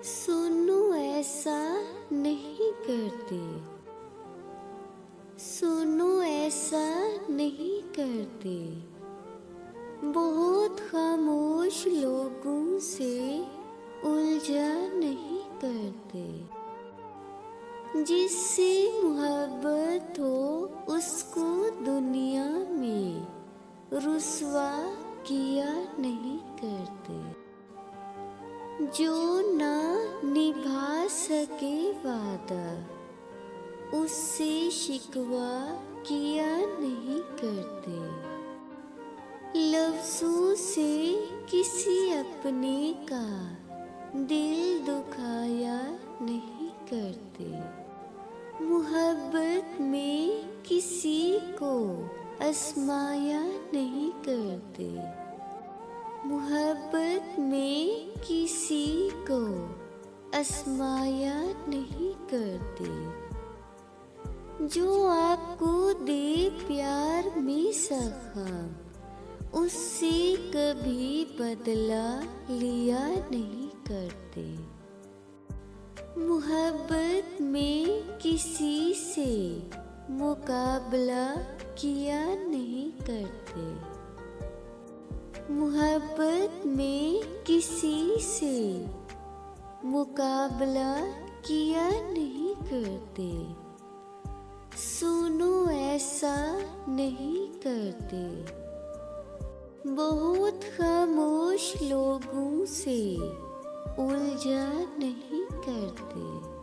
सुनो ऐसा नहीं करते, सुनो ऐसा नहीं करते। बहुत खामोश लोगों से उलझा नहीं करते। जिससे मोहब्बत हो उसको दुनिया में रुसवा किया नहीं करते। जो ना निभा सके वादा उससे शिकवा किया नहीं करते। लफ्ज़ों से किसी अपने का दिल दुखाया नहीं करते। मोहब्बत में किसी को आज़माया नहीं करते। मोहब्बत में किसी को आज़माया नहीं करते। जो आपको दे प्यार में सख़्म उससे कभी बदला लिया नहीं करते। मोहब्बत में किसी से मुकाबला किया नहीं करते। मोहब्बत में किसी से मुकाबला किया नहीं करते। सुनो ऐसा नहीं करते। बहुत खामोश लोगों से उलझा नहीं करते।